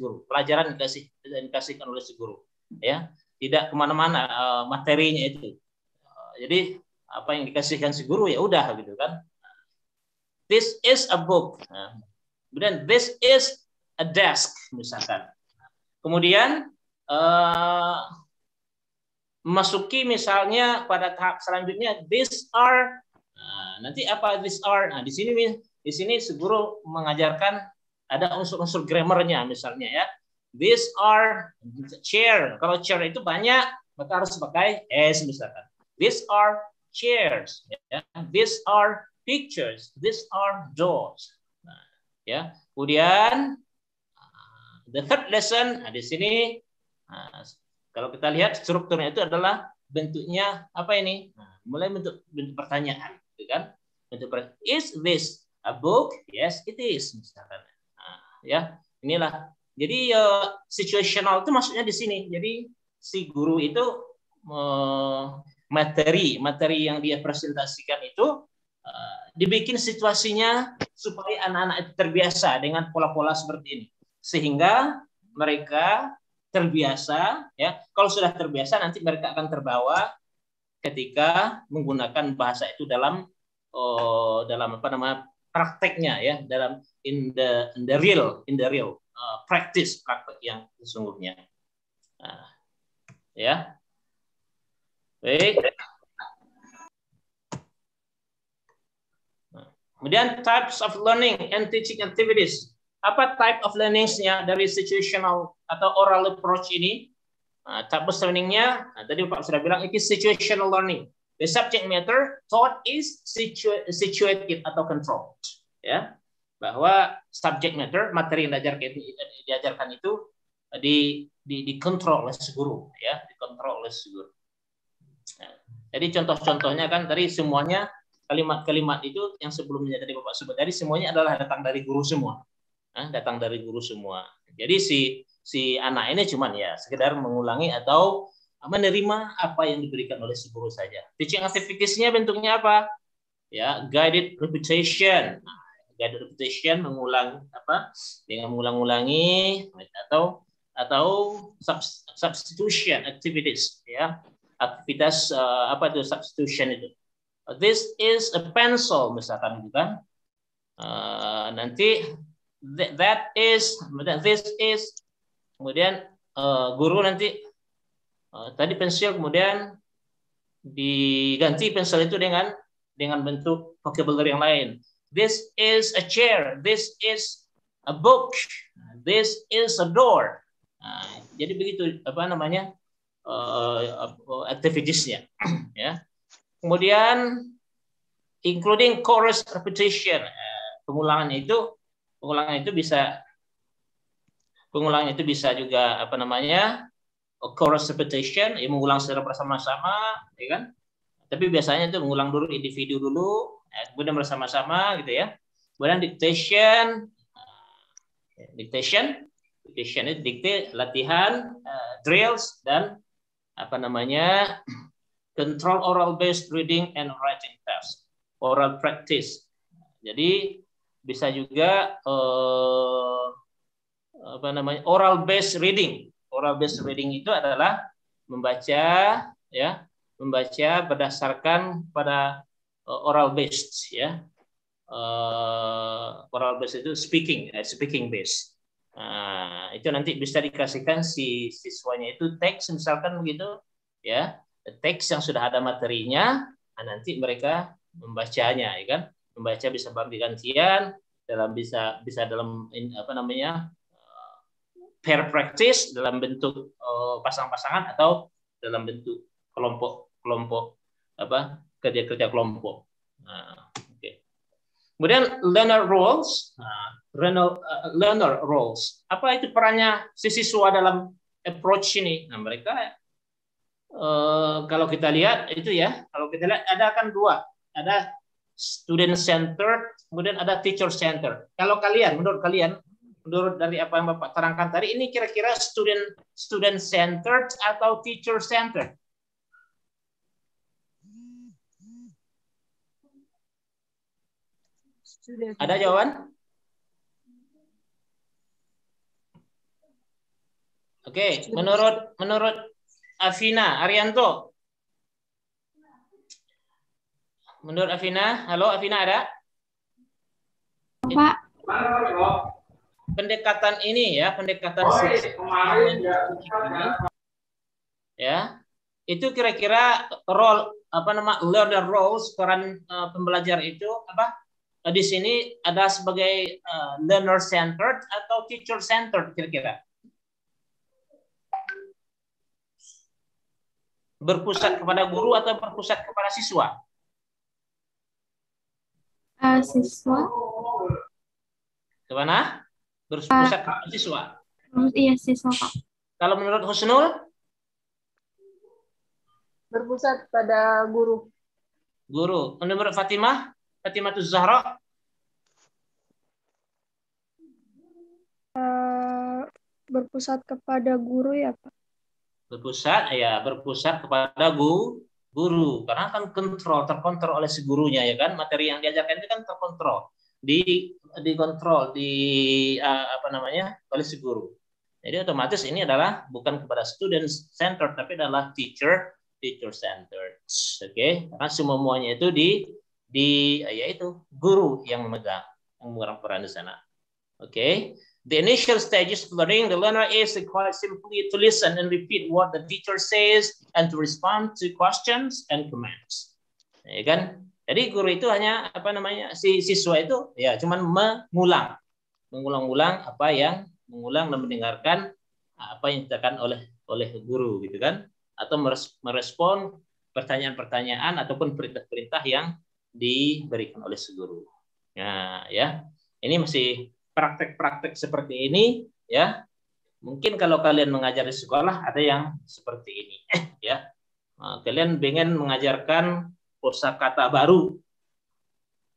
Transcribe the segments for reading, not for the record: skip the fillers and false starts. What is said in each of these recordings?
guru, pelajaran dikasihkan oleh si guru, ya, tidak kemana-mana materinya itu. Jadi apa yang dikasihkan si guru ya udah gitu kan. This is a book. Nah, kemudian this is a desk misalkan. Kemudian memasuki misalnya pada tahap selanjutnya these are. Nah, nanti apa these are? Nah, di sini si guru mengajarkan ada unsur-unsur grammarnya misalnya ya. These are chair. Kalau chair itu banyak, maka harus pakai s misalkan. These are chairs. Ya. These are pictures. These are doors. Nah, ya. Kemudian the third lesson. Nah, di sini kalau kita lihat strukturnya itu adalah bentuknya apa ini? Nah, mulai bentuk pertanyaan, gitu kan? Bentuk is this a book? Yes, it is. Misalkan. Nah, ya, inilah. Jadi situational itu maksudnya di sini. Jadi si guru itu materi yang dia presentasikan itu dibikin situasinya supaya anak-anak itu terbiasa dengan pola-pola seperti ini, sehingga mereka terbiasa, ya. Kalau sudah terbiasa nanti mereka akan terbawa ketika menggunakan bahasa itu dalam apa namanya prakteknya, ya, dalam in the real practice, praktek yang sesungguhnya. Nah, ya, baik. Kemudian types of learning and teaching activities. Apa type of learning-nya dari situational atau oral approach ini? Type of learning-nya, tadi Pak sudah bilang, itu situational learning. The subject matter taught is situated atau controlled. Ya, bahwa subject matter, materi yang diajarkan itu dikontrol oleh si guru, ya, dikontrol oleh si guru. Jadi contoh-contohnya kan tadi semuanya kalimat-kalimat itu yang sebelumnya tadi Bapak sebut tadi semuanya adalah datang dari guru semua. Datang dari guru semua. Jadi si anak ini cuman ya sekedar mengulangi atau menerima apa yang diberikan oleh si guru saja. Teaching activities-nya bentuknya apa? Ya, guided repetition. Guided repetition mengulang apa? Dengan mengulang-ulangi atau substitution activities, ya. Aktivitas apa itu substitution itu? This is a pencil misalkan gitu kan. Nanti this is kemudian guru nanti tadi pensil kemudian diganti pensil itu dengan bentuk vocabulary yang lain. This is a chair, this is a book, this is a door. Jadi begitu apa namanya activities-nya, ya. Kemudian including chorus repetition, pengulangan itu bisa juga apa namanya chorus repetition, ya, mengulang secara bersama-sama, ya kan? Tapi biasanya itu mengulang dulu individu dulu, kemudian bersama-sama gitu ya. Kemudian dictation itu dikte, latihan, drills, dan apa namanya control oral based reading and writing test, oral practice. Jadi bisa juga apa namanya oral based reading. Oral based reading itu adalah membaca berdasarkan pada oral based, ya. Oral based itu speaking based. Nah, itu nanti bisa dikasihkan si siswanya itu teks misalkan begitu, ya. Teks yang sudah ada materinya, nanti mereka membacanya, ya kan? Membaca bisa bergantian dalam bisa dalam apa namanya pair practice dalam bentuk pasang-pasangan atau dalam bentuk kelompok apa kerja kelompok. Nah, okay. Kemudian learner roles. Learner roles. Apa itu perannya si siswa dalam approach ini? Nah, mereka kalau kita lihat itu ya, kalau kita lihat ada kan dua, ada student centered, kemudian ada teacher centered. Kalau menurut kalian, menurut dari apa yang Bapak terangkan tadi, ini kira-kira student centered atau teacher centered? Ada jawaban? Oke, menurut Afina Arianto. Menurut Afina, halo Afina ada? Pak. Pendekatan ini ya, pendekatan ini, ya, itu kira-kira role learner roles, peran pembelajar itu apa? Di sini ada sebagai learner centered atau teacher centered kira-kira. Berpusat kepada guru atau berpusat kepada siswa? Siswa. Kemana? Berpusat kepada siswa. Iya, siswa, Pak. Kalau menurut Husnul? Berpusat pada guru. Guru. Menurut Fatimah? Fatimahuz Zahra? Berpusat kepada guru ya, Pak. Berpusat kepada guru, karena kan terkontrol oleh si gurunya ya kan, materi yang diajarkan itu kan terkontrol, dikontrol oleh si guru. Jadi otomatis ini adalah bukan kepada student centered tapi adalah teacher centered. Oke, karena semuanya itu yaitu guru yang memegang peran di sana. Oke. The initial stages of learning, the learner is required simply to listen and repeat what the teacher says and to respond to questions and comments. Ya kan? Jadi guru itu hanya si siswa itu ya cuman mengulang dan mendengarkan apa yang dikatakan oleh guru gitu kan, atau merespon pertanyaan-pertanyaan ataupun perintah-perintah yang diberikan oleh si guru. Nah, ya. Ini masih praktek-praktek seperti ini ya. Mungkin kalau kalian mengajar di sekolah ada yang seperti ini ya. Kalian pengen mengajarkan kosakata baru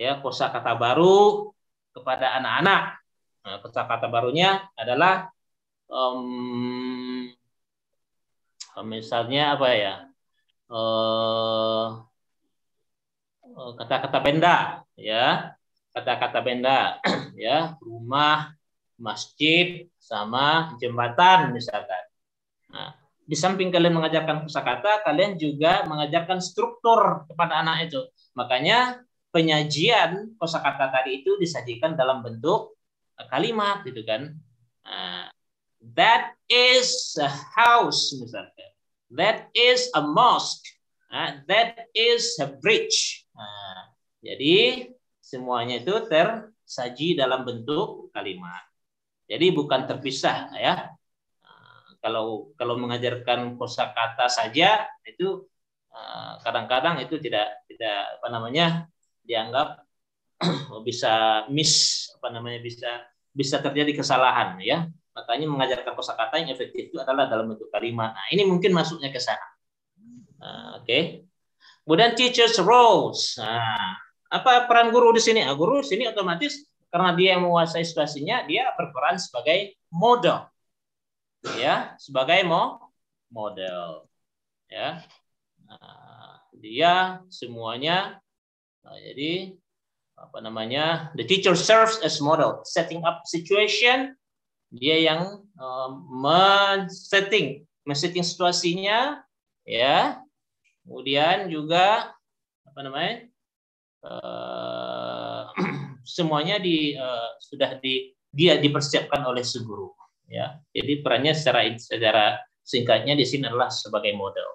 ya, kosakata baru kepada anak-anak. Nah, kosakata barunya adalah misalnya apa ya, kata-kata benda ya, kata-kata benda ya, rumah, masjid, sama jembatan misalkan. Nah, di samping kalian mengajarkan kosakata, kalian juga mengajarkan struktur kepada anak itu. Makanya penyajian kosakata tadi itu disajikan dalam bentuk kalimat gitu kan. That is a house misalkan. That is a mosque. That is a bridge. Jadi semuanya itu tersaji dalam bentuk kalimat. Jadi bukan terpisah ya. Kalau mengajarkan kosakata saja itu kadang-kadang itu tidak dianggap bisa bisa terjadi kesalahan ya. Makanya mengajarkan kosakata yang efektif itu adalah dalam bentuk kalimat. Nah, ini mungkin masuknya ke sana. Oke. Kemudian teachers roles. Nah, apa peran guru di sini? Guru di sini otomatis karena dia yang menguasai situasinya, dia berperan sebagai model. Ya, sebagai model. Ya. Dia semuanya jadi the teacher serves as model, setting up situation. Dia yang men-setting situasinya ya. Kemudian juga semuanya sudah dia dipersiapkan oleh si guru ya. Jadi perannya secara singkatnya di sini adalah sebagai model.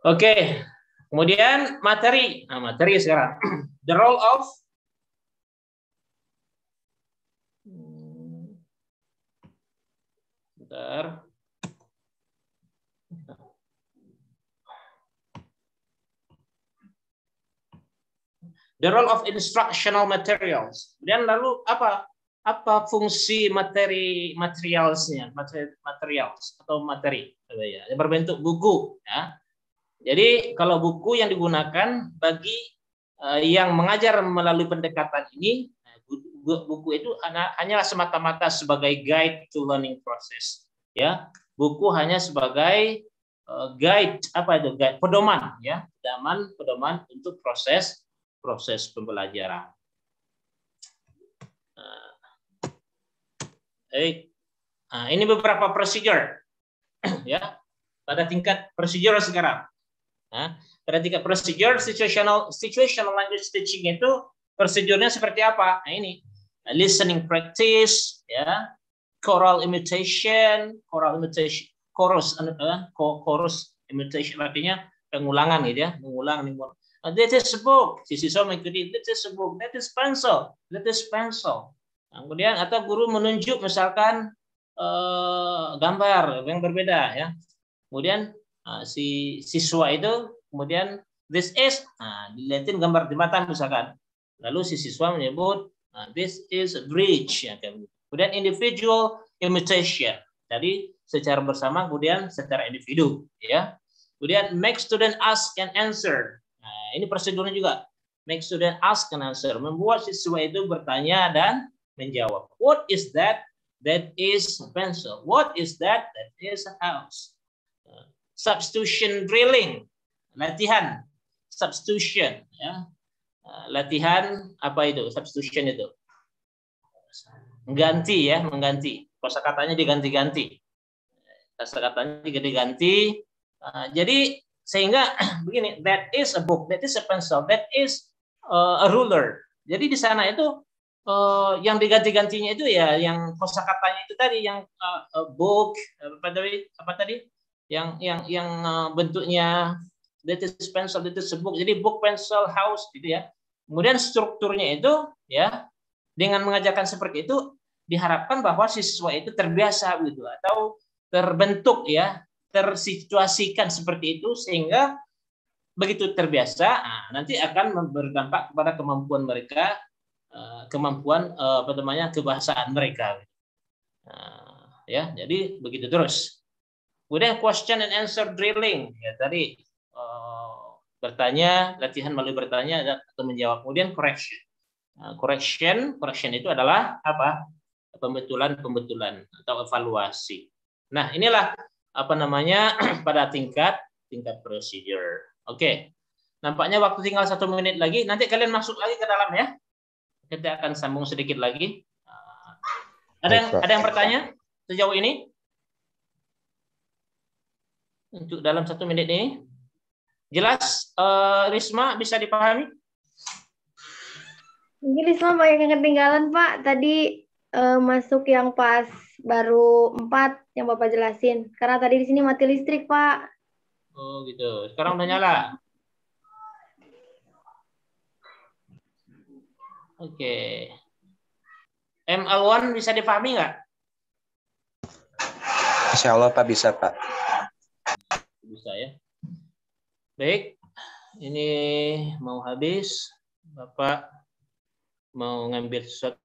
Oke. Kemudian materi. Nah, materi sekarang. The role of The role of instructional materials. Dan lalu apa fungsi materialsnya, materials atau materi ya, berbentuk buku ya. Jadi kalau buku yang digunakan bagi yang mengajar melalui pendekatan ini, buku itu hanyalah semata-mata sebagai guide to learning process ya. Buku hanya sebagai guide pedoman ya, pedoman untuk proses pembelajaran. Nah, ini beberapa procedure ya pada tingkat procedure sekarang. Nah, pada tingkat procedure situational language teaching itu prosedurnya seperti apa? Nah, ini listening practice, ya, chorus imitation artinya pengulangan gitu ya, mengulang. That is a book. Si siswa mengikuti that is a book, that is pencil, that is pencil. Kemudian atau guru menunjuk misalkan gambar yang berbeda ya. Kemudian si siswa itu kemudian this is dilihatin gambar di mata misalkan. Lalu si siswa menyebut this is a bridge ya. Kemudian individual imitation. Jadi secara bersama kemudian secara individu ya. Kemudian make student ask and answer. Nah, ini prosedurnya juga. Make student ask and answer. Membuat siswa itu bertanya dan menjawab. What is that? That is a pencil. What is that? That is a house. Substitution drilling. Latihan. Substitution. Ya. Latihan apa itu? Substitution itu. Mengganti ya, mengganti. Kosakatanya diganti-ganti. Kosakatanya diganti. Jadi sehingga begini, that is a book, that is a pencil, that is a ruler. Jadi di sana itu yang diganti-gantinya itu ya yang kosakatanya itu tadi yang book apa tadi? Yang bentuknya that is pencil, that is a book. Jadi book, pencil, house gitu ya. Kemudian strukturnya itu ya dengan mengajarkan seperti itu diharapkan bahwa siswa itu terbiasa gitu atau terbentuk ya, tersituasikan seperti itu sehingga begitu terbiasa nanti akan berdampak kepada kemampuan mereka, kemampuan kebahasaan mereka. Ya, jadi begitu terus. Kemudian question and answer drilling ya tadi bertanya, latihan melalui bertanya atau menjawab. Kemudian correction. Correction itu adalah apa? Pembetulan atau evaluasi. Nah, inilah pada tingkat procedure. Oke. Nampaknya waktu tinggal 1 menit lagi. Nanti kalian masuk lagi ke dalam ya. Kita akan sambung sedikit lagi. Ada yang bertanya sejauh ini? Untuk dalam 1 menit ini. Jelas, Risma bisa dipahami? Mungkin Risma banyak yang ketinggalan, Pak. Tadi masuk yang pas baru 4 yang Bapak jelasin. Karena tadi di sini mati listrik, Pak. Oh gitu. Sekarang udah nyala. Oke. ML1 bisa dipahami nggak? Insya Allah Pak bisa Pak. Bisa ya. Baik. Ini mau habis. Bapak mau ngambil sesuatu